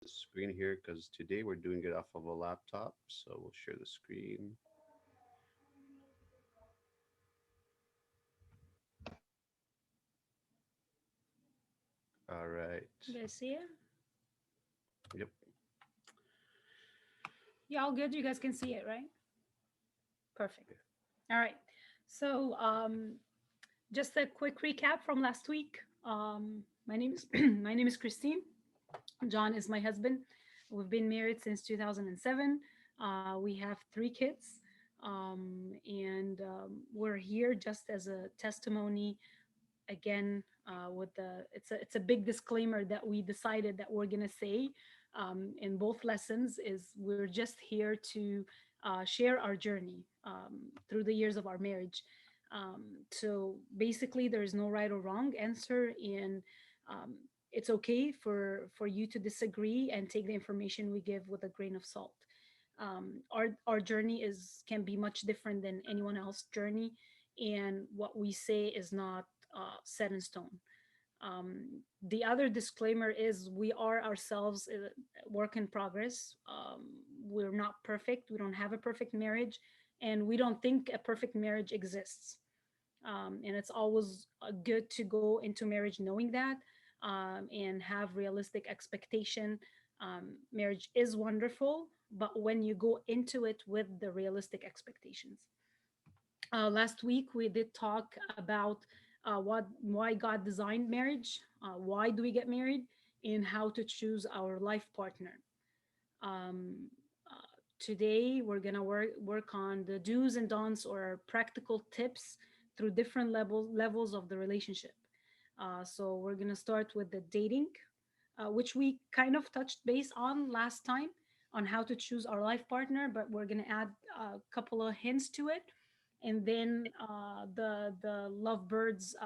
the screen here because today we're doing it off of a laptop. So we'll share the screen. All right. You guys see it? Yep. Yeah, all good. You guys can see it, right? Perfect. All right. So, just a quick recap from last week. My name is my name is Christine. John is my husband. We've been married since 2007. We have three kids, and we're here just as a testimony. Again, with the it's a big disclaimer that we decided that we're gonna say in both lessons is we're just here to share our journey through the years of our marriage. So basically, there is no right or wrong answer, and um, it's okay for you to disagree and take the information we give with a grain of salt. Our journey is can be much different than anyone else's journey, and what we say is not set in stone. The other disclaimer is we are ourselves a work in progress. We're not perfect. We don't have a perfect marriage, and we don't think a perfect marriage exists. And it's always good to go into marriage knowing that, and have realistic expectation. Marriage is wonderful, but when you go into it with the realistic expectations. Last week we did talk about why God designed marriage, why do we get married, and how to choose our life partner. Um, Today we're gonna work on the do's and don'ts or practical tips through different levels of the relationship. So we're gonna start with the dating, which we kind of touched base on last time on how to choose our life partner, but we're gonna add a couple of hints to it, and then the lovebirds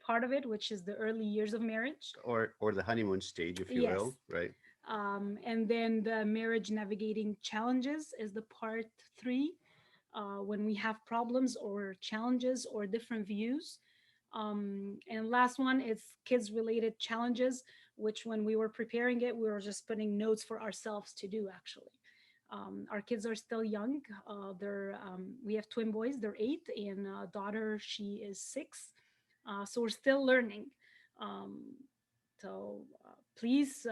part of it, which is the early years of marriage. Or the honeymoon stage, if you Yes. will, right? And then the marriage navigating challenges is the part three, when we have problems or challenges or different views. And last one is kids related challenges, which when we were preparing it, we were just putting notes for ourselves to do actually. Our kids are still young. We have twin boys, they're 8, and daughter, she is 6. So we're still learning. Um, so please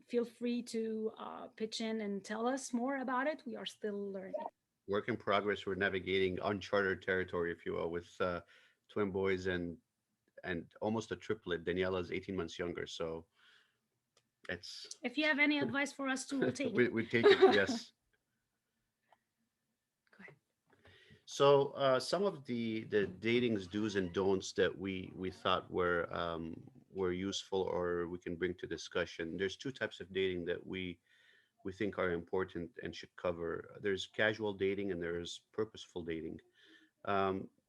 feel free to pitch in and tell us more about it. We are still learning. Work in progress. We're navigating uncharted territory, if you will, with twin boys and almost a triplet. Daniela's 18 months younger, so it's If you have any advice for us too, we'll take it. we take it. Yes. Go ahead. So some of the dating's do's and don'ts that we thought were useful or we can bring to discussion. There's two types of dating that we think are important and should cover. There's casual dating and there's purposeful dating.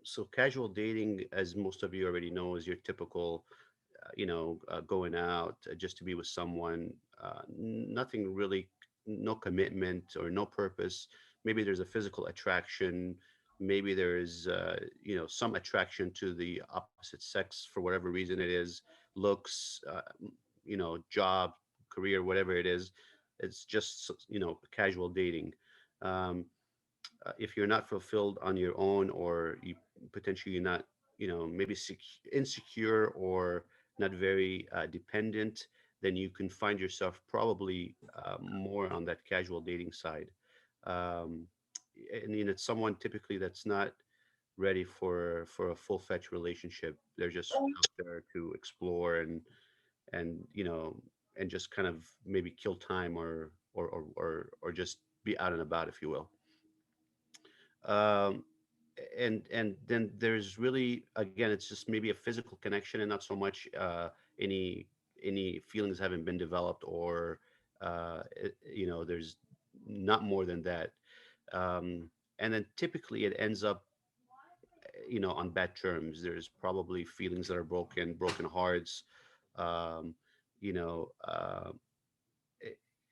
So casual dating, as most of you already know, is your typical, going out just to be with someone. Nothing really, no commitment or no purpose. Maybe there's a physical attraction. Maybe there is, some attraction to the opposite sex for whatever reason it is, looks, job, career, whatever it is. It's just, casual dating. Um, if you're not fulfilled on your own, or you potentially you're not, maybe insecure or not very dependent, then you can find yourself probably more on that casual dating side. um, and it's someone typically that's not ready for a full-fledged relationship. They're just out there to explore and and just kind of maybe kill time, or just be out and about, if you will. um, and then there's really, again, it's just maybe a physical connection and not so much any feelings haven't been developed, or there's not more than that. And then typically it ends up, on bad terms. There's probably feelings that are broken hearts. um, you know uh,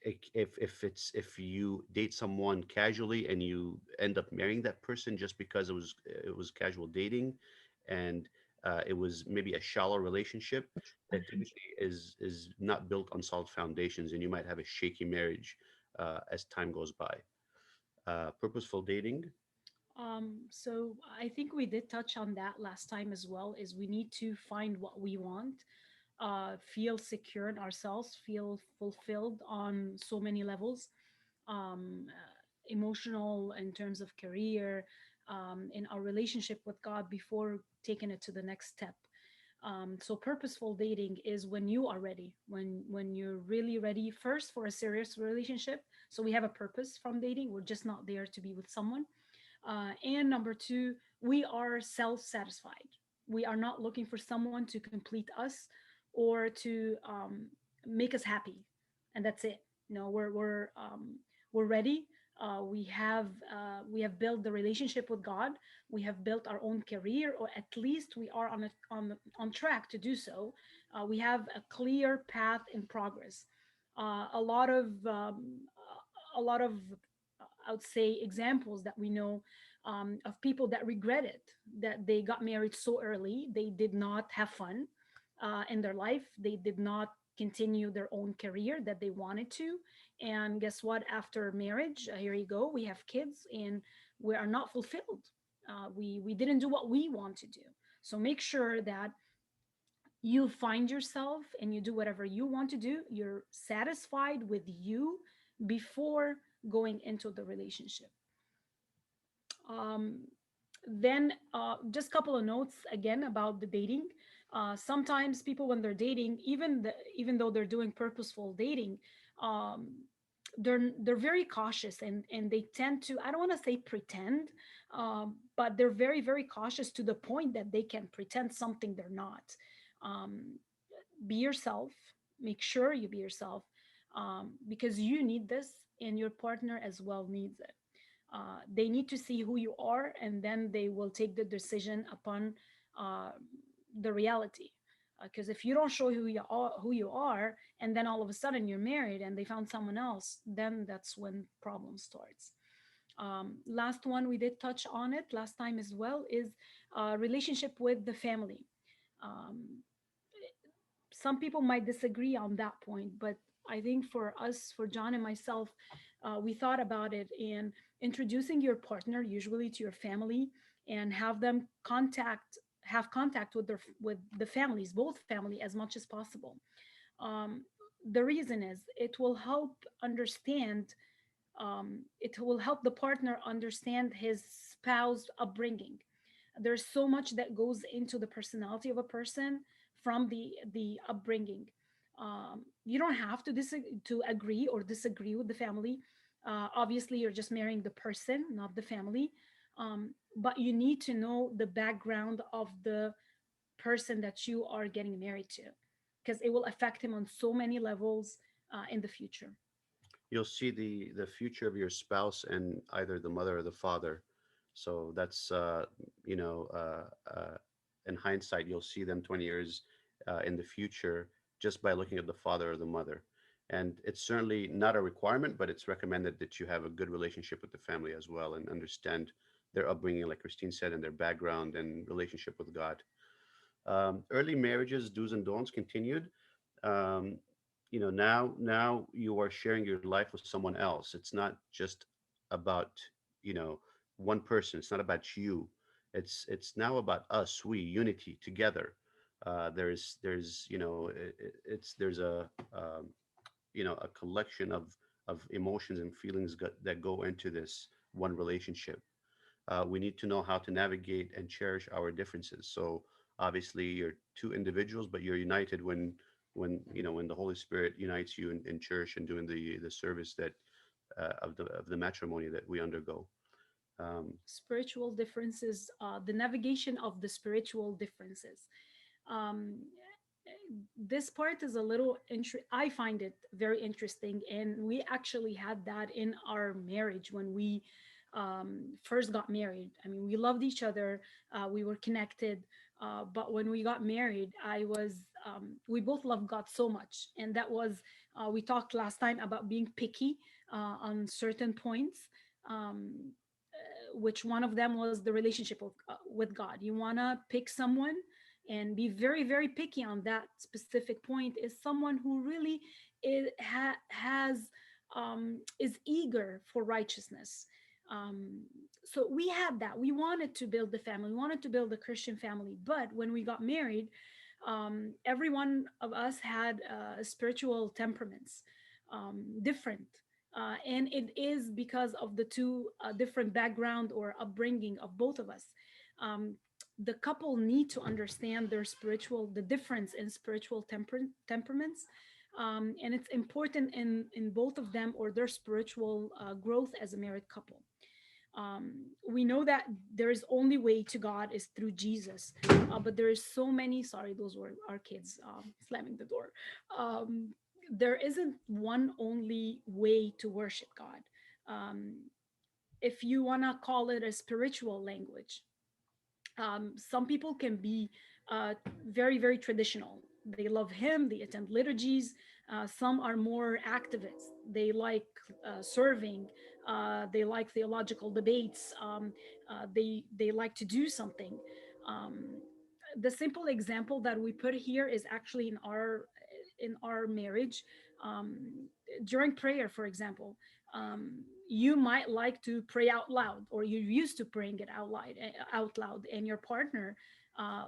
if you date someone casually and you end up marrying that person just because it was casual dating, and it was maybe a shallow relationship that typically is not built on solid foundations, and you might have a shaky marriage as time goes by. Purposeful dating. So I think we did touch on that last time as well, is we need to find what we want, feel secure in ourselves, feel fulfilled on so many levels, emotional, in terms of career, in our relationship with God before taking it to the next step. So purposeful dating is when you are ready, when you're really ready first for a serious relationship. So we have a purpose from dating. We're just not there to be with someone. And number two, we are self-satisfied. We are not looking for someone to complete us or to make us happy, and that's it. No, we're ready. We have built the relationship with God. We have built our own career, or at least we are on track to do so. We have a clear path in progress. A lot of a lot of I would say examples that we know, of people that regret it, that they got married so early. They did not have fun in their life. They did not continue their own career that they wanted to. And guess what? After marriage, here you go, we have kids and we are not fulfilled. We didn't do what we want to do. So make sure that you find yourself and you do whatever you want to do. You're satisfied with you before going into the relationship. Um, then just a couple of notes again about the dating. Sometimes people, when they're dating, even though they're doing purposeful dating, um, they're very cautious, and they tend to, I don't want to say pretend, but they're very cautious to the point that they can pretend something they're not. Um, be yourself. Make sure you be yourself, because you need this, and your partner as well needs it. They need to see who you are, and then they will take the decision upon uh, the reality. Because if you don't show who you are, and then all of a sudden you're married and they found someone else, then that's when problem starts. Last one, we did touch on it last time as well, is relationship with the family. Um, some people might disagree on that point, but I think for us, for John and myself, we thought about it in introducing your partner usually to your family, and have contact with with the families, both family, as much as possible. Um, the reason is it will help the partner understand his spouse upbringing. There's so much that goes into the personality of a person from the upbringing. You don't have to to agree or disagree with the family. Obviously, you're just marrying the person, not the family. But you need to know the background of the person that you are getting married to, because it will affect him on so many levels in the future. You'll see the future of your spouse and either the mother or the father. So that's you know in hindsight, you'll see them 20 years in the future just by looking at the father or the mother. And it's certainly not a requirement, but it's recommended that you have a good relationship with the family as well and understand their upbringing, like Christine said, and their background and relationship with God. Early marriages, do's and don'ts continued. Um, now you are sharing your life with someone else. It's not just about, you know, one person. It's not about you. It's now about us, we, unity together. There's it's there's a a collection of emotions and feelings that go into this one relationship. We need to know how to navigate and cherish our differences. So obviously, you're two individuals, but you're united when the Holy Spirit unites you in church and doing the service that of the matrimony that we undergo. Um, Spiritual differences, the navigation of the spiritual differences. Um, this part is a little I find it very interesting, and we actually had that in our marriage when we first got married. I mean, we loved each other, we were connected, but when we got married, we both loved God so much, and that was we talked last time about being picky on certain points. Um, which one of them was the relationship with God. You want to pick someone, and be very, very picky on that specific point is someone who really has is eager for righteousness. um, so we had that. We wanted to build the family, we wanted to build a Christian family, but when we got married, every one of us had spiritual temperaments, different, and it is because of the two different background or upbringing of both of us. um, the couple need to understand their spiritual the difference in spiritual temperaments, and it's important in both of them or their spiritual growth as a married couple. We know that there is only way to God is through Jesus, but there is so many. Sorry, those were our kids slamming the door. There isn't one only way to worship God. Um, if you want to call it a spiritual language, some people can be very, very traditional. They love hymn, they attend liturgies. Some are more activists. They like serving. They like theological debates. They like to do something. Um, the simple example that we put here is actually in our marriage. During prayer, for example, you might like to pray out loud, or you're used to praying it out loud, and your partner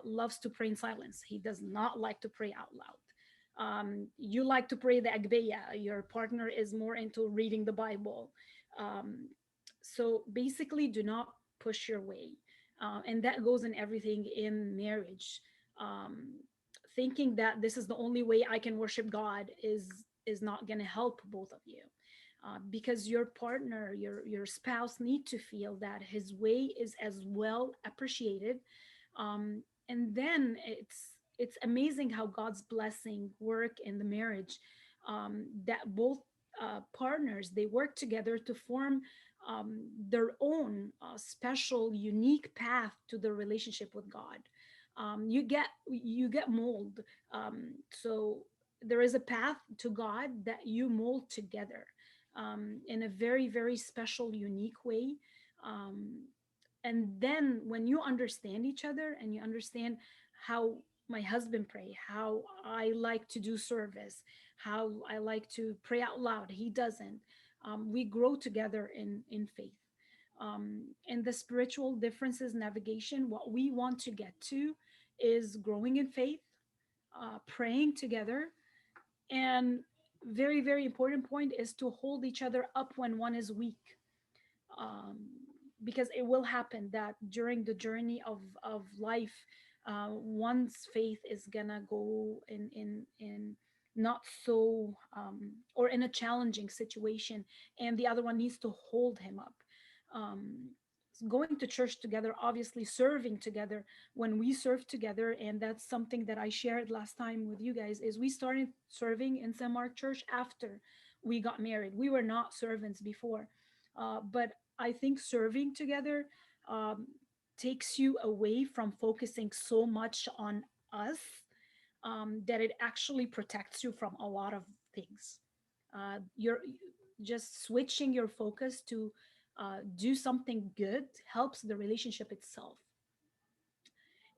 loves to pray in silence. He does not like to pray out loud. You like to pray the Agbeya. Your partner is more into reading the Bible. Um, so basically, do not push your way, and that goes in everything in marriage. Um, Thinking that this is the only way I can worship God is not going to help both of you, because your partner, your spouse, need to feel that his way is as well appreciated. And then it's amazing how God's blessing work in the marriage, that both partners, they work together to form their own special unique path to the relationship with God. You get mold. So there is a path to God that you mold together, in a very, very special, unique way. Um, and then when you understand each other and you understand how my husband pray, how I like to do service, how I like to pray out loud, he doesn't. We grow together in faith. And the spiritual differences navigation, what we want to get to is growing in faith, praying together, and very, very important point is to hold each other up when one is weak. um, because it will happen that during the journey of life, one's faith is gonna go in not so, or in a challenging situation, and the other one needs to hold him up. um, Going to church together, obviously serving together. When we serve together, and that's something that I shared last time with you guys, is we started serving in St. Mark Church after we got married. We were not servants before, but I think serving together um, takes you away from focusing so much on us, that it actually protects you from a lot of things. You're just switching your focus to do something good helps the relationship itself.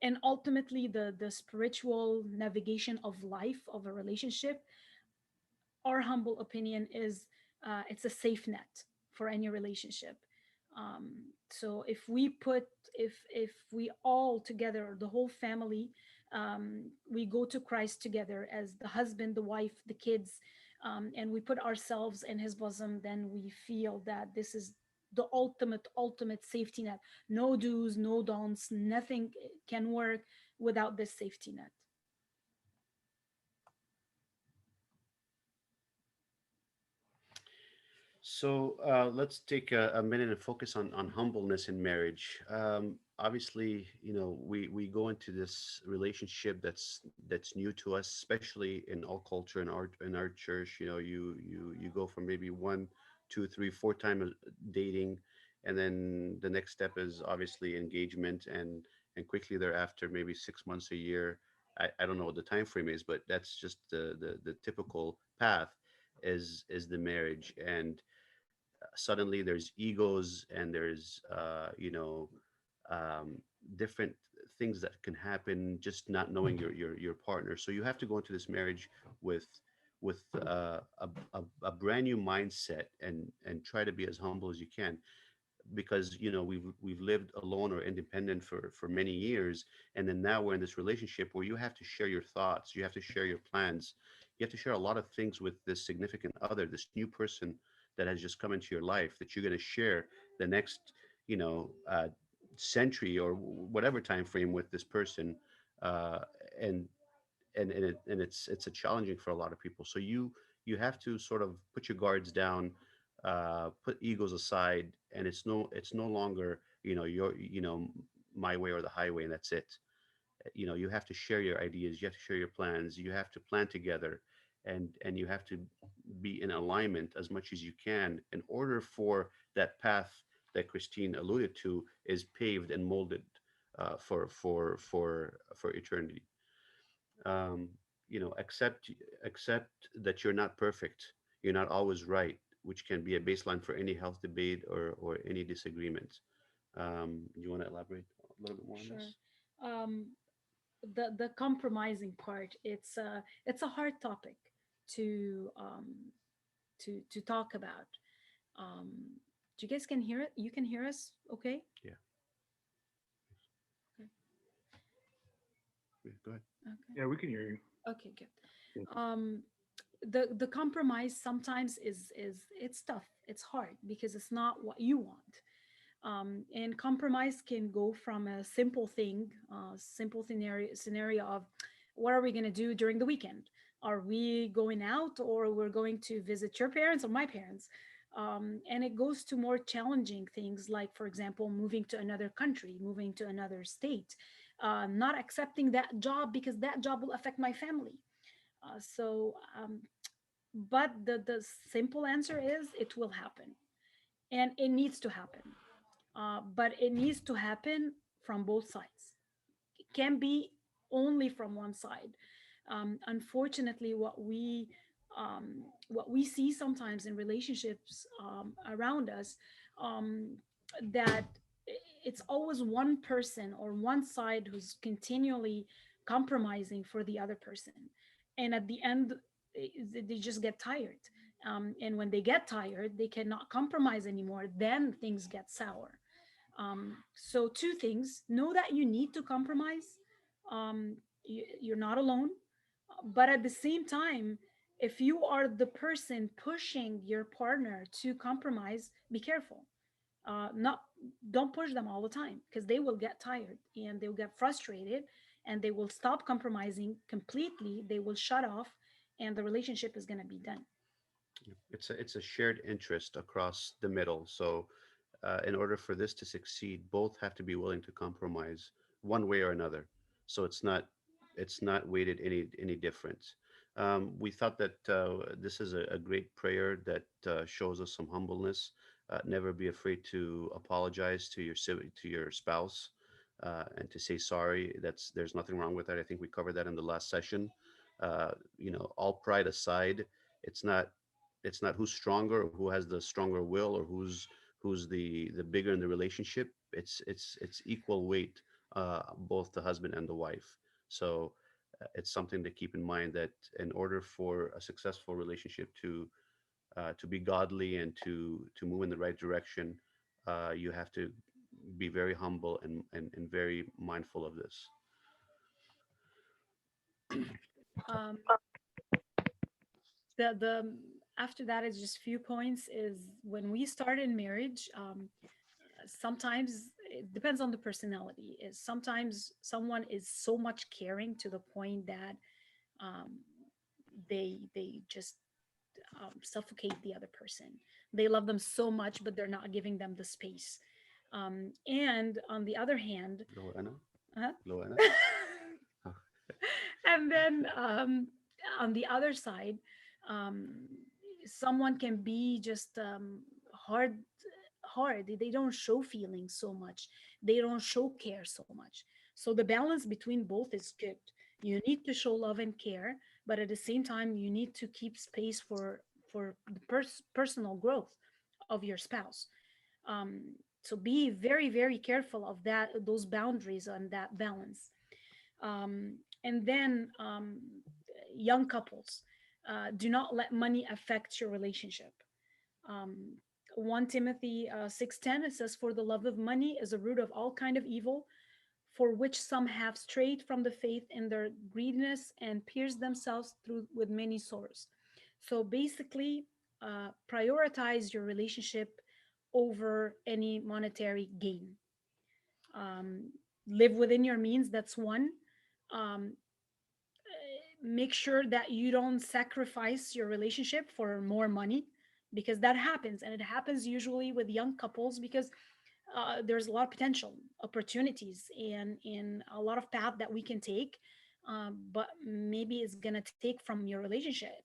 And ultimately, the spiritual navigation of life of a relationship, our humble opinion is, it's a safe net for any relationship. So if we all together, the whole family, we go to Christ together as the husband, the wife, the kids, and we put ourselves in his bosom, then we feel that this is the ultimate safety net. No do's, no don'ts, nothing can work without this safety net. So let's take a minute and focus on humbleness in marriage. Obviously, we go into this relationship that's new to us, especially in our culture, in our church. You go from maybe one, two, three, four time dating, and then the next step is obviously engagement, and quickly thereafter, maybe 6 months, a year. I don't know what the time frame is, but that's just the typical path is the marriage. And suddenly there's egos, and there's different things that can happen just not knowing your partner. So you have to go into this marriage with a brand new mindset, and try to be as humble as you can, because we've lived alone or independent for many years, and then now we're in this relationship where you have to share your thoughts, you have to share your plans, you have to share a lot of things with this significant other, this new person that has just come into your life, that you're going to share the next century or whatever time frame with this person. uh, and it's a challenging for a lot of people. So you have to sort of put your guards down, put egos aside, and it's no longer your my way or the highway, and that's it. You have to share your ideas, you have to share your plans, you have to plan together, and you have to be in alignment as much as you can in order for that path that Christine alluded to is paved and molded for eternity. um, accept that you're not perfect, you're not always right, which can be a baseline for any health debate or any disagreement. You want to elaborate a little bit more on Sure. this? Um, the compromising part, it's a hard topic to to talk about. Um, do you guys can hear it? You can hear us, okay? Yeah, Okay. yeah, go ahead. Okay. Yeah, we can hear you. Okay, good. Um, the compromise sometimes is it's tough. It's hard because it's not what you want. And compromise can go from a simple thing, simple scenario of what are we going to do during the weekend? Are we going out, or we're going to visit your parents or my parents? And it goes to more challenging things, like, for example, moving to another country, moving to another state, not accepting that job because that job will affect my family. But the simple answer is it will happen, and it needs to happen. But it needs to happen from both sides. It can't be only from one side. Unfortunately, what we see sometimes in relationships around us, um, that it's always one person or one side who's continually compromising for the other person, and at the end, they just get tired. And when they get tired, they cannot compromise anymore. Then things get sour. So two things: know that you need to compromise. You're not alone, but at the same time, if you are the person pushing your partner to compromise, be careful. Not Don't push them all the time, because they will get tired and they will get frustrated, and they will stop compromising completely. They will shut off, and the relationship is going to be done. It's a shared interest across the middle. So in order for this to succeed, both have to be willing to compromise one way or another. So it's not weighted any different. We thought that this is a great prayer that shows us some humbleness. Never be afraid to apologize to to your spouse, and to say sorry. There's nothing wrong with that. I think we covered that in the last session. All pride aside, it's not it's not who's stronger or who has the stronger will, or who's the bigger in the relationship. It's equal weight, both the husband and the wife. So it's something to keep in mind, that in order for a successful relationship to be godly and to move in the right direction, you have to be very humble and very mindful of this. Um, the After that is just few points. Is when we start in marriage, sometimes it depends on the personality. Is sometimes someone is so much caring to the point that um, they just suffocate the other person. They love them so much, but they're not giving them the space. And on the other hand, Lo Anna? uh, Lo Anna? Oh, and then on the other side, um, someone can be just hard. They don't show feelings so much, they don't show care so much. So the balance between both is good. You need to show love and care, but at the same time you need to keep space for the personal growth of your spouse. um, So be very, very careful of that, those boundaries and that balance. And then young couples, do not let money affect your relationship. um, 1 Timothy 6:10, it says, "For the love of money is a root of all kind of evil, for which some have strayed from the faith in their greediness and pierced themselves through with many sores." So basically, prioritize your relationship over any monetary gain. Um, Live within your means. That's one. Um, Make sure that you don't sacrifice your relationship for more money, because that happens, and it happens usually with young couples, because there's a lot of potential opportunities and in a lot of path that we can take, but maybe it's gonna take from your relationship.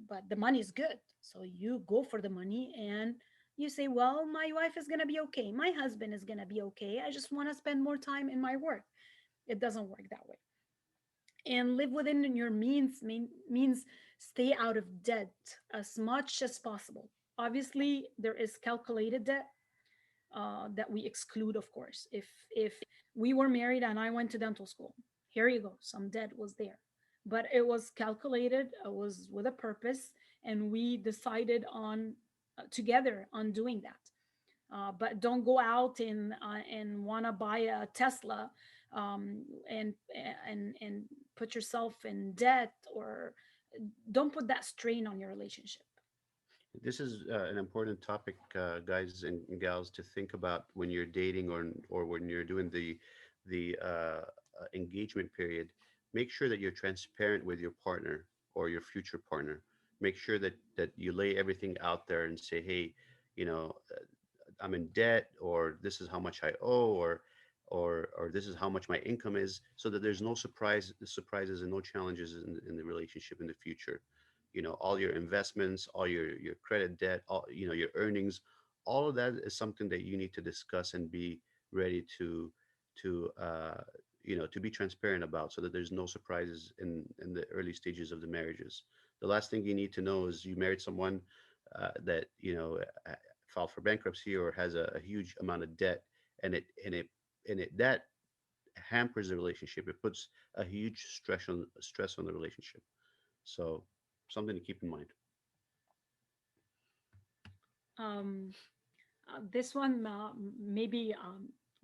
But the money is good, so you go for the money and you say, well, my wife is gonna be okay, my husband is gonna be okay, I just want to spend more time in my work. It doesn't work that way. And live within your means means stay out of debt as much as possible. Obviously there is calculated debt that we exclude, of course. If we were married and I went to dental school, here you go, some debt was there, but it was calculated, it was with a purpose, and we decided on together on doing that. But don't go out and want to buy a Tesla, and and put yourself in debt, or don't put that strain on your relationship. This is an important topic, guys and gals, to think about when you're dating or when you're doing the engagement period. Make sure that you're transparent with your partner or your future partner. Make sure that you lay everything out there and say, hey, you know, I'm in debt, or this is how much I owe, or this is how much my income is, so that there's no surprises and no challenges in the relationship in the future. You know, all your investments, all your credit debt, all, you know, your earnings, all of that is something that you need to discuss and be ready to to be transparent about, so that there's no surprises in the early stages of the marriages. The last thing you need to know is you married someone that filed for bankruptcy or has a huge amount of debt, and it that hampers the relationship. It puts a huge stress on the relationship. So something to keep in mind. um this one, maybe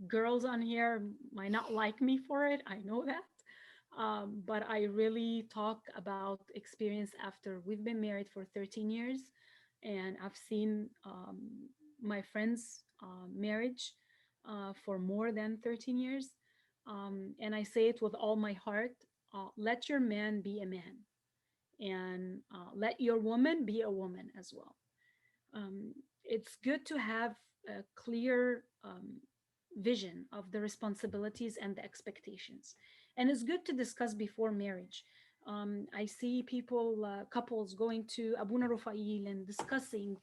girls on here might not like me for it, I know that. But I really talk about experience after we've been married for 13 years, and I've seen my friends marriage for more than 13 years. And I say it with all my heart: let your man be a man, and let your woman be a woman as well. It's good to have a clear vision of the responsibilities and the expectations. And it's good to discuss before marriage. I see people, couples going to Abuna Rufail and discussing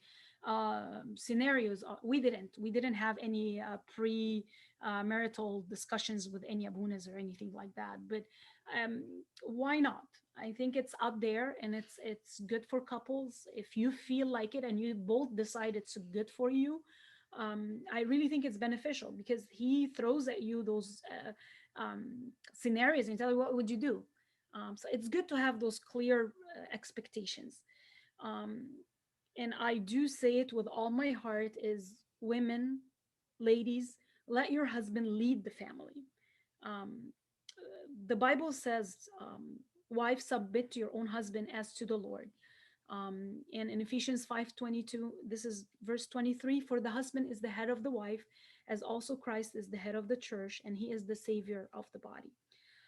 scenarios. We didn't have any pre marital discussions with any abunas or anything like that. But um, why not? I think it's out there, and it's good for couples. If you feel like it and you both decide it's good for you, I really think it's beneficial, because he throws at you those scenarios and tell you what would you do. So it's good to have those clear expectations. Um, and I do say it with all my heart: is women, ladies, let your husband lead the family. Um, the Bible says, wives, submit to your own husband as to the Lord. And in Ephesians 5:22, this is verse 23: for the husband is the head of the wife, as also Christ is the head of the church, and he is the savior of the body.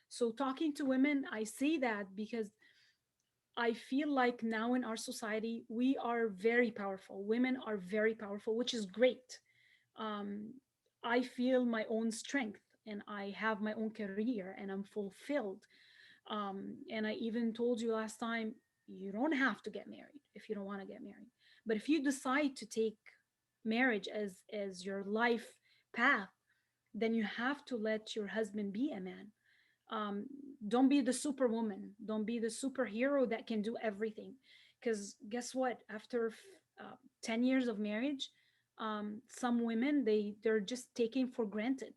So talking to women, I see that because I feel like now in our society, we are very powerful. Women are very powerful, which is great. Um, I feel my own strength, and I have my own career, and I'm fulfilled. And I even told you last time, you don't have to get married if you don't want to get married. But if you decide to take marriage as your life path, then you have to let your husband be a man. um, don't be the superwoman, don't be the superhero that can do everything, because guess what, after 10 years of marriage, Some women, they're just taking for granted.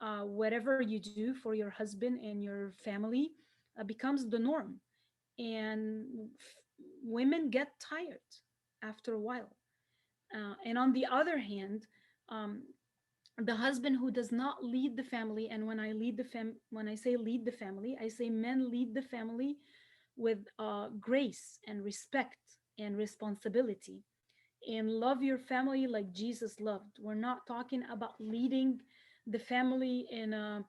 Whatever you do for your husband and your family becomes the norm, and women get tired after a while. And on the other hand, um, the husband who does not lead the family, and when I say lead the family, I say men lead the family with grace and respect and responsibility, and love your family like Jesus loved. We're not talking about leading the family in an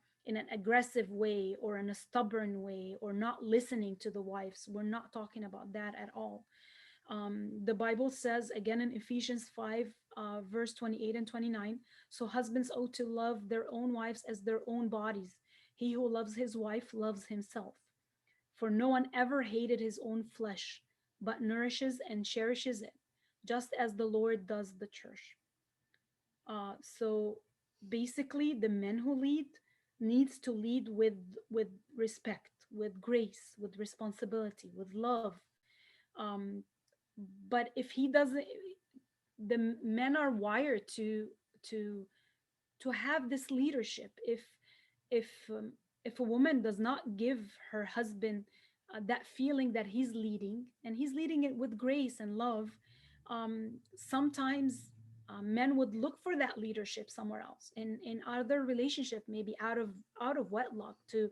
aggressive way or in a stubborn way or not listening to the wives. We're not talking about that at all. The Bible says again in Ephesians 5, verse 28 and 29, so husbands ought to love their own wives as their own bodies. He who loves his wife loves himself. For no one ever hated his own flesh, but nourishes and cherishes it, just as the Lord does the church. So basically, the men who lead needs to lead with respect, with grace, with responsibility, with love. Um, but if he doesn't, the men are wired to to have this leadership. If if a woman does not give her husband that feeling that he's leading, and he's leading it with grace and love, sometimes men would look for that leadership somewhere else in other relationship, maybe out of wedlock, to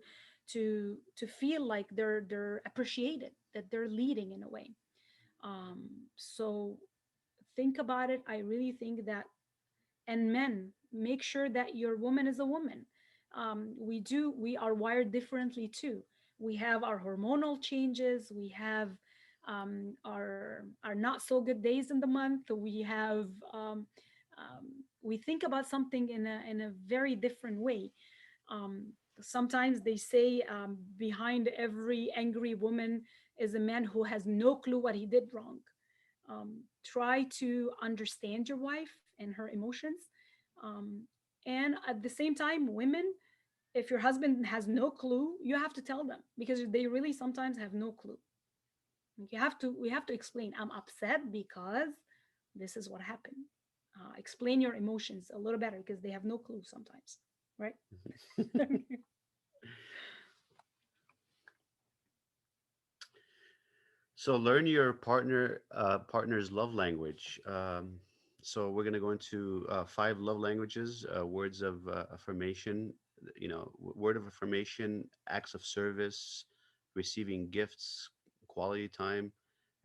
feel like they're appreciated, that they're leading in a way. So think about it. I really think that, and men, make sure that your woman is a woman. We are wired differently too. We have our hormonal changes, we have our not so good days in the month, we have we think about something in a very different way. Sometimes they say, behind every angry woman is a man who has no clue what he did wrong. Try to understand your wife and her emotions. um, and at the same time, women, if your husband has no clue, you have to tell them, because they really sometimes have no clue. We have to explain, I'm upset because this is what happened. Explain your emotions a little better, because they have no clue sometimes, right? So learn your partner's love language. So we're going to go into five love languages, words of affirmation, word of affirmation, acts of service, receiving gifts, quality time,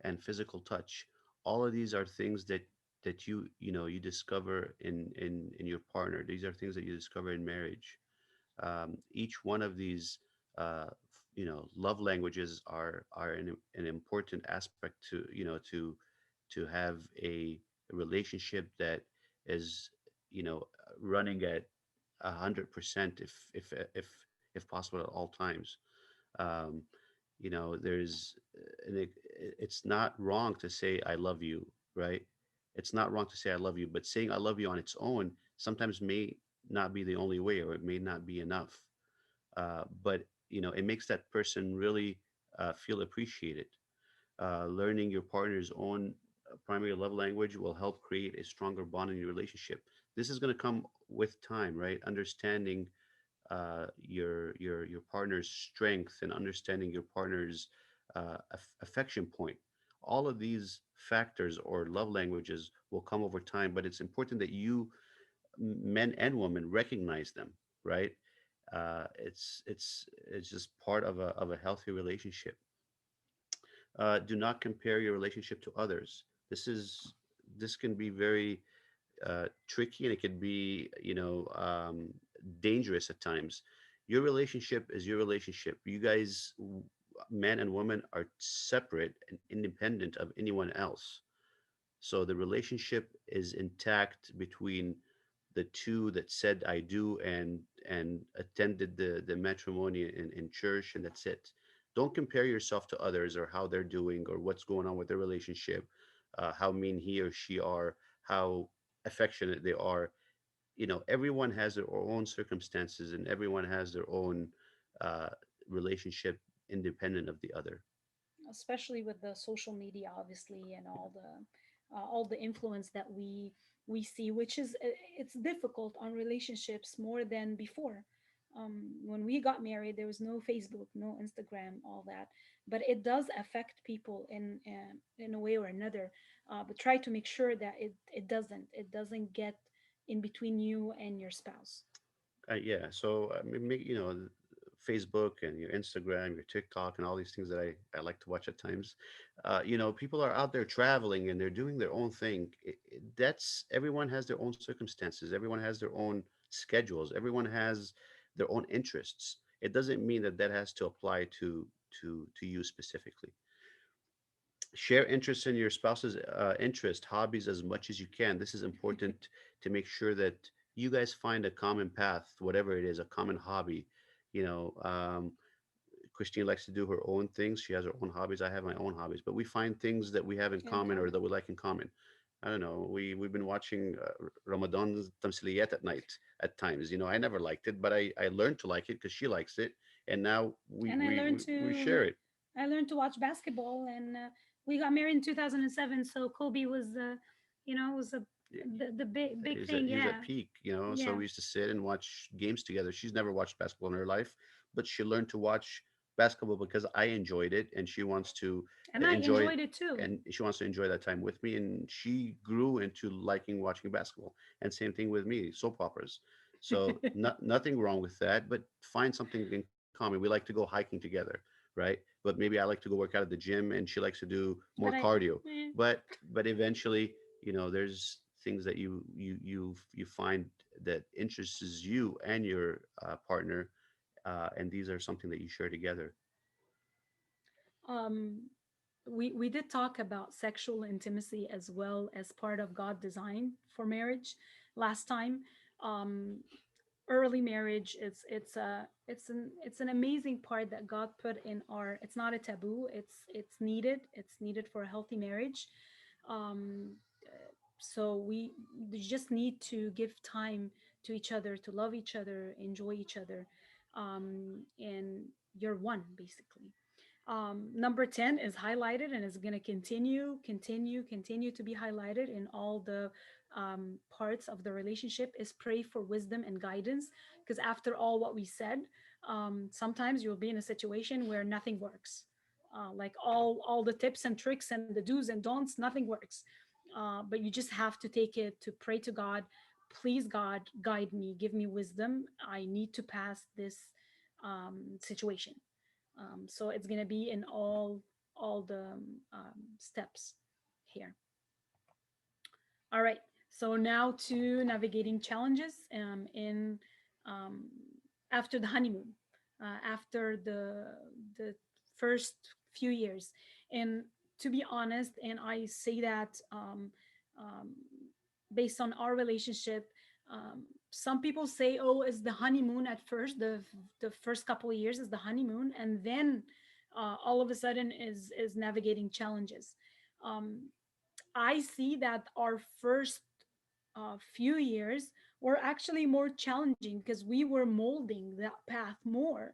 and physical touch. All of these are things that you discover in your partner. These are things that you discover in marriage. Each one of these love languages are an important aspect to have a relationship that is running at 100%, if possible, at all times. um, there's it's not wrong to say I love you, right? It's not wrong to say I love you, but saying I love you on its own sometimes may not be the only way, or it may not be enough. But it makes that person really feel appreciated. Learning your partner's own primary love language will help create a stronger bond in your relationship. This is going to come with time, right? Understanding your partner's strength, and understanding your partner's affection point. All of these factors or love languages will come over time, but it's important that you, men and women, recognize them, right? It's just part of a healthy relationship. Do not compare your relationship to others. This can be very tricky, and it could be dangerous at times. Your relationship is your relationship. You guys, men and women, are separate and independent of anyone else. So the relationship is intact between the two that said I do and attended the matrimony in church, and that's it. Don't compare yourself to others, or how they're doing, or what's going on with their relationship, how mean he or she are, how affectionate they are. Everyone has their own circumstances, and everyone has their own uh, relationship independent of the other. Especially with the social media, obviously, and all the influence that we see, which is it's difficult on relationships more than before. When we got married, there was no Facebook, no Instagram, all that, but it does affect people in a way or another. But try to make sure that it doesn't get in between you and your spouse. Yeah. So I mean, Facebook and your Instagram, your TikTok, and all these things that I like to watch at times. People are out there traveling and they're doing their own thing. That's everyone has their own circumstances. Everyone has their own schedules. Everyone has their own interests. It doesn't mean that that has to apply to you specifically. Share interests in your spouse's interest, hobbies as much as you can. This is important to make sure that you guys find a common path, whatever it is, a common hobby. You know, Christine likes to do her own things. She has her own hobbies. I have my own hobbies, but we find things that we have in In common or common. that we like in common. I don't know. We've been watching Ramadan Tamsiliyat at night at times. I never liked it, but I learned to like it because she likes it, and now we And we we, we share it. I learned to watch basketball, and we got married in 2007. So Kobe was, was the big thing. He was at Yeah, peak, so yeah. we used to sit and watch games together. She's never watched basketball in her life, but she learned to watch basketball because I enjoyed it, and she wants to And I enjoy it, enjoyed it too. and she wants to enjoy that time with me. And she grew into liking watching basketball. And same thing with me, soap operas. So nothing wrong with that, but find something in common. We like to go hiking together, right? But maybe I like to go work out at the gym, and she likes to do more But cardio. eh, But eventually, there's things that you find that interests you and your partner, and these are something that you share together. um, we did talk about sexual intimacy as well as part of God design for marriage last time. Um, Early marriage, it's an amazing part that God put in our. It's not a taboo. It's needed for a healthy marriage. um so we just need to give time to each other, to love each other, enjoy each other, and you're one basically. Number 10 is highlighted and is going to continue to be highlighted in all the parts of the relationship, is pray for wisdom and guidance. Because after all what we said, sometimes you'll be in a situation where nothing works. Like all the tips and tricks and the do's and don'ts, nothing works. But you just have to take it to pray to God. Please, God, guide me, give me wisdom. I need to pass this situation. So it's going to be in all the steps here. All right. So now to navigating challenges in um, after the honeymoon, after the first few years. And to be honest, and I say that um, based on our relationship, some people say, "Oh, it's the honeymoon at first. The first couple of years is the honeymoon, and then all of a sudden is navigating challenges." Um, I see that our first few years were actually more challenging because we were molding that path more.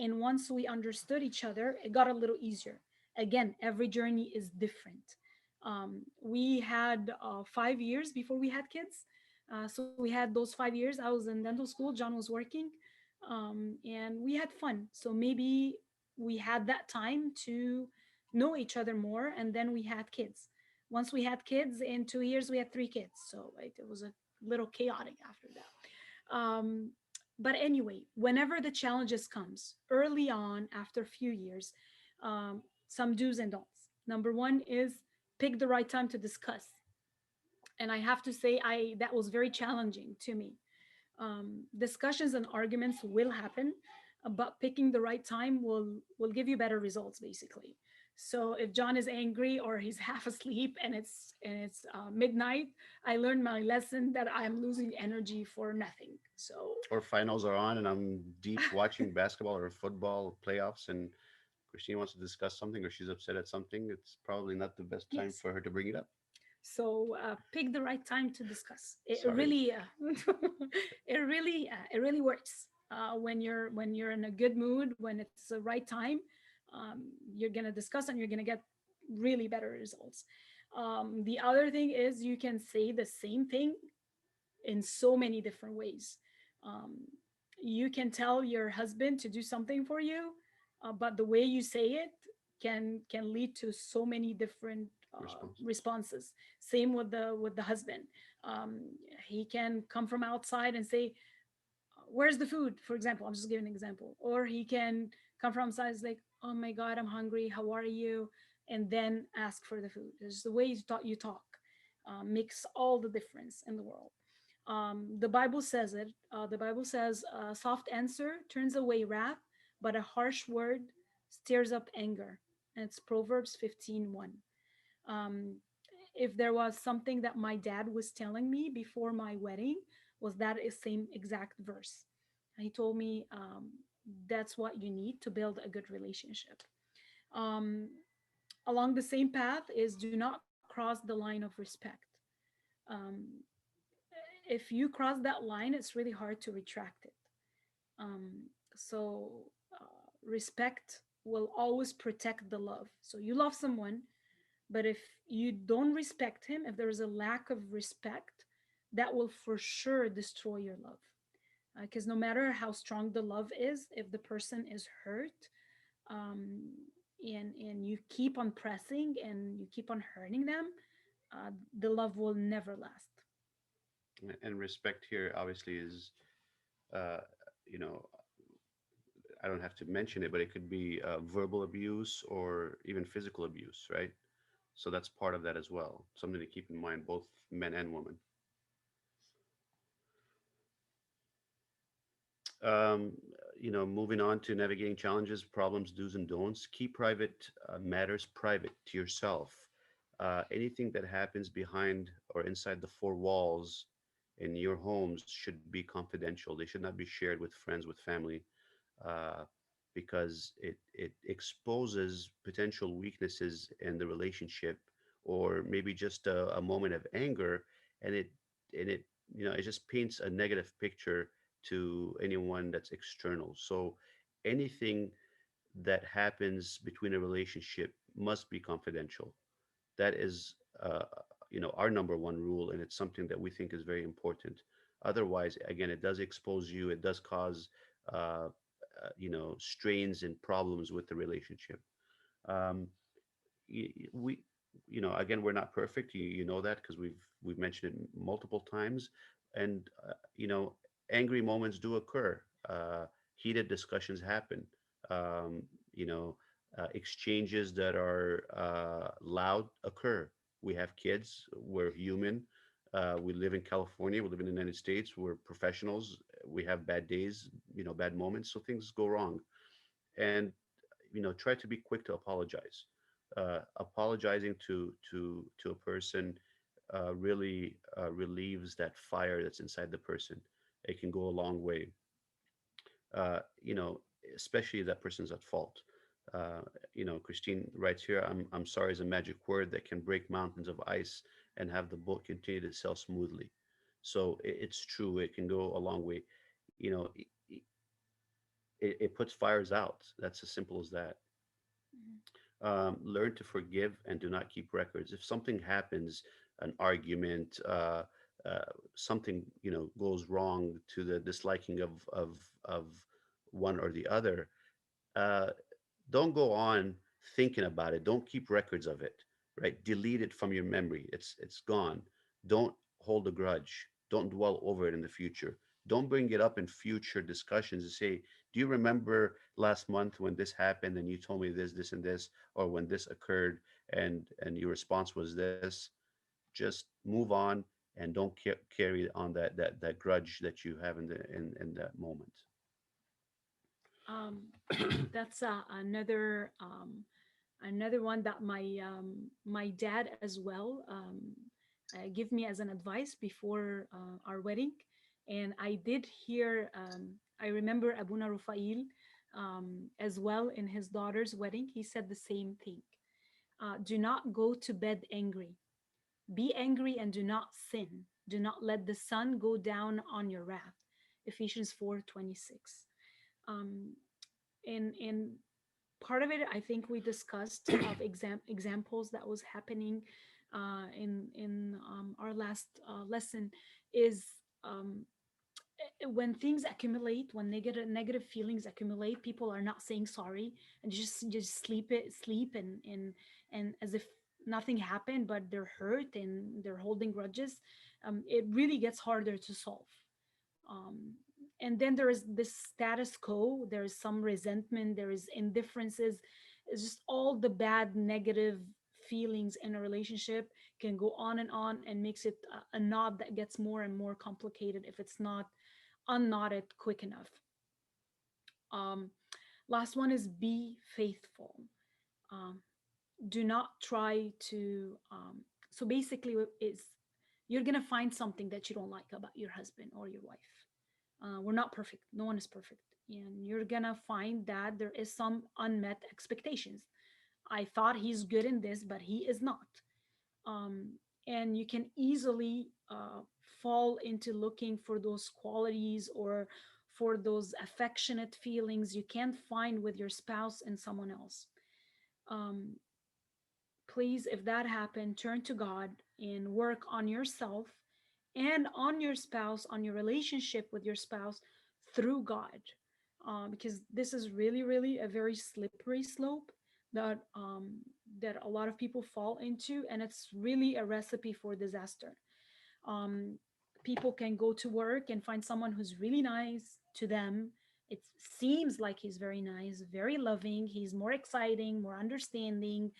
And once we understood each other, it got a little easier. Again, every journey is different. We had 5 years before we had kids. So we had those 5 years. I was in dental school, John was working, and we had fun. So maybe we had that time to know each other more, and then we had kids. Once we had kids, in 2 years we had three kids, so it was a little chaotic after that. But anyway, whenever the challenges comes early on after a few years, some do's and don'ts. Number one is pick the right time to discuss. And I have to say, I that was very challenging to me. Discussions and arguments will happen, but picking the right time will give you better results basically. So if John is angry or he's half asleep and it's midnight, I learned my lesson that I'm losing energy for nothing. So Or finals are on and I'm deep watching basketball or football playoffs, and Christine wants to discuss something or she's upset at something. It's probably not the best time yes. for her to bring it up. So pick the right time to discuss. It Sorry. really, it really works when you're in a good mood, when it's the right time. You're gonna discuss and you're gonna get really better results. The other thing is you can say the same thing in so many different ways. Um, you can tell your husband to do something for you, but the way you say it can lead to so many different Responses. responses. Same with the husband. Um, he can come from outside and say, "Where's the food?" For example, I'm just giving an example. Or he can come from outside, is like, "Oh my God, I'm hungry. How are you?" And then ask for the food. It's the way you talk makes all the difference in the world. The Bible says it. The Bible says a soft answer turns away wrath, but a harsh word stirs up anger. And it's Proverbs 15:1. Um, if there was something that my dad was telling me before my wedding, was that same exact verse. He told me that's what you need to build a good relationship. Um, Along the same path is do not cross the line of respect. Um, if you cross that line, it's really hard to retract it. So respect will always protect the love. So you love someone, but if you don't respect him, if there is a lack of respect, that will for sure destroy your love. Because no matter how strong the love is, if the person is hurt, um, and you keep on pressing and you keep on hurting them, the love will never last. And respect here obviously is, uh, you know, I don't have to mention it, but it could be verbal abuse or even physical abuse, right? So that's part of that as well. Something to keep in mind, both men and women. Um, Moving on to navigating challenges, problems, do's and don'ts. Keep private matters private to yourself. Anything that happens behind or inside the four walls in your homes should be confidential. They should not be shared with friends, with family, uh, because it exposes potential weaknesses in the relationship, or maybe just a moment of anger, and it it just paints a negative picture to anyone that's external. So anything that happens between a relationship must be confidential. That is, our number one rule, and it's something that we think is very important. Otherwise, again, it does expose you. It does cause, strains and problems with the relationship. Um, we, again, we're not perfect. You know that because we've mentioned it multiple times, and angry moments do occur. Heated discussions happen. Um, you know, Exchanges that are loud occur. We have kids. We're human. We live in California. We live in the United States. We're professionals. We have bad days. Bad moments. So things go wrong, and try to be quick to apologize. Apologizing to a person really relieves that fire that's inside the person. It can go a long way. uh, you know, Especially if that person's at fault. Uh, Christine writes here, I'm sorry is a magic word that can break mountains of ice and have the book continue to sell smoothly. So it's true. It can go a long way. You know, it puts fires out. That's as simple as that. Mhm. Learn to forgive and do not keep records. If something happens, an argument, uh, something goes wrong to the disliking of one or the other, uh, don't go on thinking about it. Don't keep records of it. Right? Delete it from your memory. It's gone. Don't hold a grudge. Don't dwell over it in the future. Don't bring it up in future discussions and say, "Do you remember last month when this happened and you told me this, this, and this, or when this occurred and your response was this?" Just move on and don't carry on that grudge that you have in that moment. Um, that's another one that my dad as well give me as an advice before our wedding, and I did hear. I remember Abuna Rufail as well in his daughter's wedding. He said the same thing. Do not go to bed angry. Be angry and do not sin. Do not let the sun go down on your wrath. Ephesians 4:26. Um, and part of it I think we discussed of examples that was happening in our last lesson is um, when things accumulate, when negative feelings accumulate, people are not saying sorry and just sleep and as if nothing happened, but they're hurt and they're holding grudges. It really gets harder to solve. um, and then there is this status quo, there is some resentment, there is indifferences. It's just all the bad negative feelings in a relationship can go on and makes it a knot that gets more and more complicated if it's not unknotted quick enough. um, Last one is be faithful. um, do not try to so basically is you're gonna find something that you don't like about your husband or your wife. We're not perfect, no one is perfect, and you're gonna find that there is some unmet expectations. I thought he's good in this, but he is not. um, and you can easily fall into looking for those qualities or for those affectionate feelings you can't find with your spouse and someone else. um, Please, if that happened, turn to God and work on yourself and on your spouse, on your relationship with your spouse through God. Because this is really, really a very slippery slope that a lot of people fall into, and it's really a recipe for disaster. Um, People can go to work and find someone who's really nice to them. It seems like he's very nice, very loving, he's more exciting, more understanding.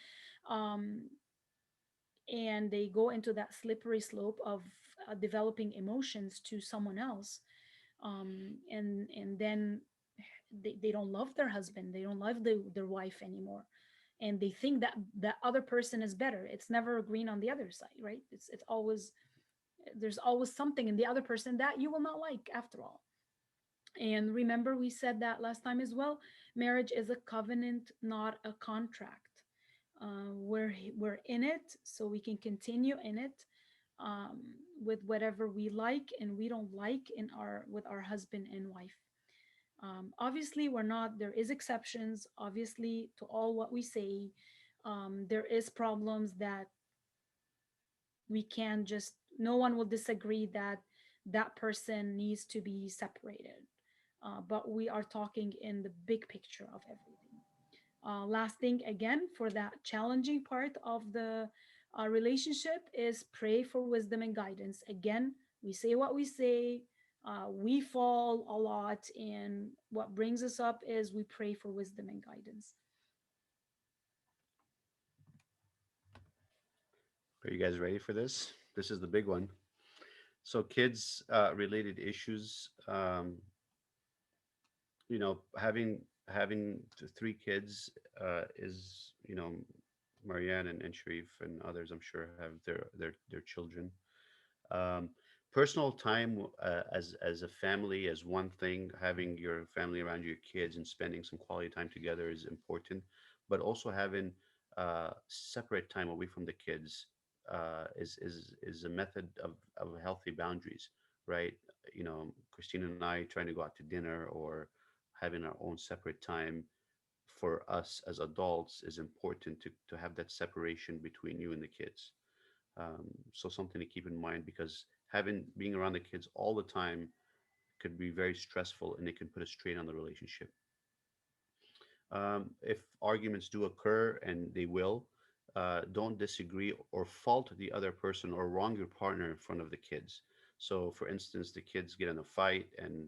um, and they go into that slippery slope of developing emotions to someone else. And then they don't love their husband, they don't love their wife anymore, and they think that that other person is better. It's never green on the other side, right? It's always, there's always something in the other person that you will not like after all. And remember, we said that last time as well, marriage is a covenant, not a contract. We're in it so we can continue in it, um, with whatever we like and we don't like in our with our husband and wife. Obviously, we're not. There is exceptions, obviously, to all what we say. There is problems that we can just. No one will disagree that that person needs to be separated. But we are talking in the big picture of everything. Last thing, again, for that challenging part of the relationship is pray for wisdom and guidance. Again, we say what we say, we fall a lot, and what brings us up is we pray for wisdom and guidance. Are you guys ready for this? This is the big one. So kids related issues, having three kids is, Marianne and Sharif and others, I'm sure, have their children. Um, Personal time as a family is one thing. Having your family around your kids and spending some quality time together is important, but also having separate time away from the kids is a method of healthy boundaries, right? Christine and I trying to go out to dinner or having our own separate time for us as adults is important to have that separation between you and the kids. So something to keep in mind, because having being around the kids all the time could be very stressful and it can put a strain on the relationship. If arguments do occur, and they will, don't disagree or fault the other person or wrong your partner in front of the kids. So, for instance, the kids get in a fight, and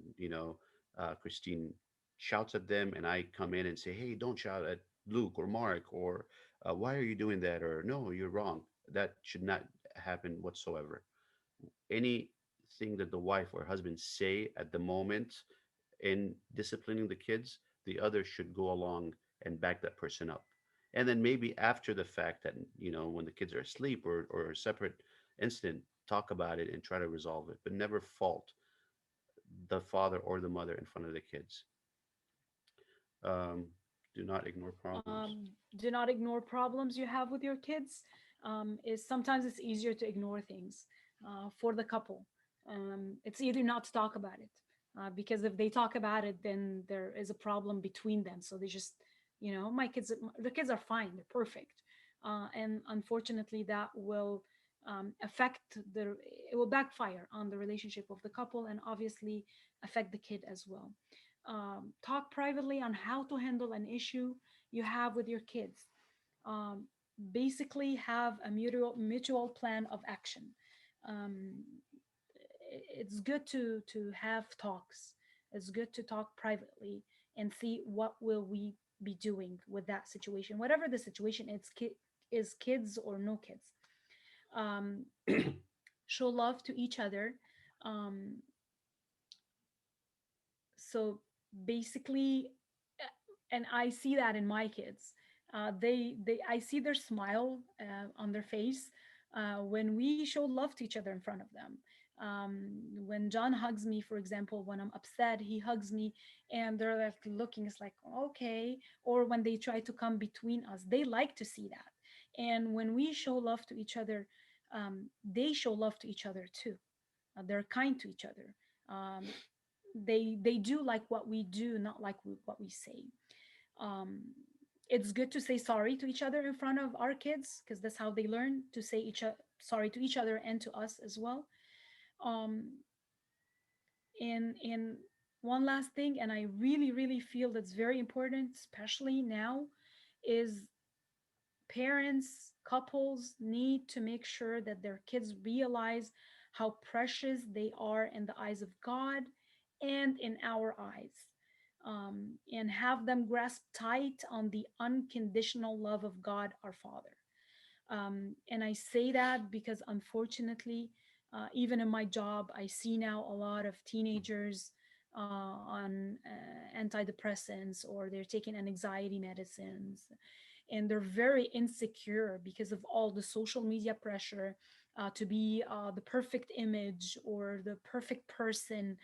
Christine shouts at them, and I come in and say, "Hey, don't shout at Luke or Mark," or "Why are you doing that?" or "No, you're wrong." That should not happen whatsoever. Anything that the wife or husband say at the moment in disciplining the kids, the other should go along and back that person up. And then maybe after the fact, that, when the kids are asleep or a separate incident, talk about it and try to resolve it, but never fault the father or the mother in front of the kids. Um, do not ignore problems. Do not ignore problems you have with your kids. Is sometimes it's easier to ignore things for the couple. It's either not to talk about it, because if they talk about it, then there is a problem between them. So they just, my kids, the kids are fine, they're perfect. and unfortunately, that will affect the it will backfire on the relationship of the couple, and obviously affect the kid as well. Talk privately on how to handle an issue you have with your kids. um, Basically have a mutual plan of action. um, it's good to have talks. It's good to talk privately and see what will we be doing with that situation, whatever the situation is, kids or no kids. um, Show love to each other. um, so basically, and I see that in my kids. They I see their smile on their face when we show love to each other in front of them. When John hugs me, for example, when I'm upset, he hugs me, and they're like looking. It's like okay. Or when they try to come between us, they like to see that. And when we show love to each other, they show love to each other too. They're kind to each other. Um, they do like what we do, not like what we say. um, it's good to say sorry to each other in front of our kids, because that's how they learn to say sorry to each other and to us as well. um, and one last thing, and I really feel that's very important, especially now, is parents, couples need to make sure that their kids realize how precious they are in the eyes of God and in our eyes. And have them grasp tight on the unconditional love of God our Father. And I say that because unfortunately, even in my job, I see now a lot of teenagers on antidepressants, or they're taking an anxiety medicines, and they're very insecure because of all the social media pressure to be the perfect image or the perfect person.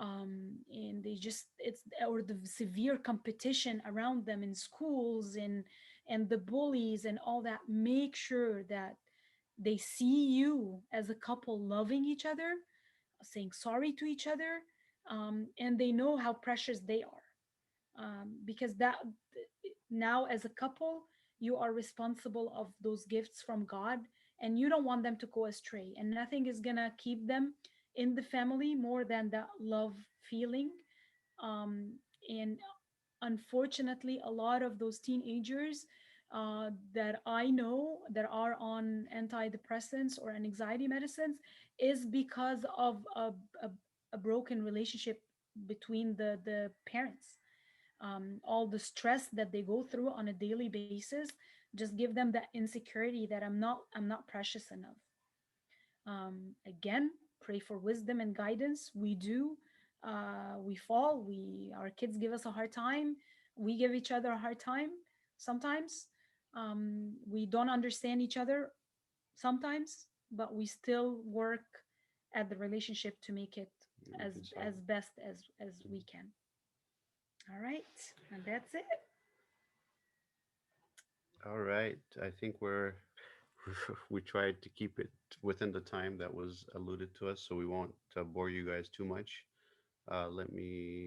And they just it's or the severe competition around them in schools, and the bullies and all that. Make sure that they see you as a couple loving each other, saying sorry to each other, and they know how precious they are. Because that now, as a couple, you are responsible of those gifts from God, and you don't want them to go astray, and nothing is gonna keep them in the family more than that love feeling. And unfortunately, a lot of those teenagers that I know that are on antidepressants or anxiety medicines is because of a, a broken relationship between the parents. All the stress that they go through on a daily basis just give them that insecurity that I'm not precious enough. Again, pray for wisdom and guidance. We do. We fall. Our kids give us a hard time. We give each other a hard time sometimes. We don't understand each other sometimes, but we still work at the relationship to make it as Reconcile. best as Mhm. we can. All right, and that's it. All right. I think we tried to keep it within the time that was alluded to us, so we won't bore you guys too much. Let me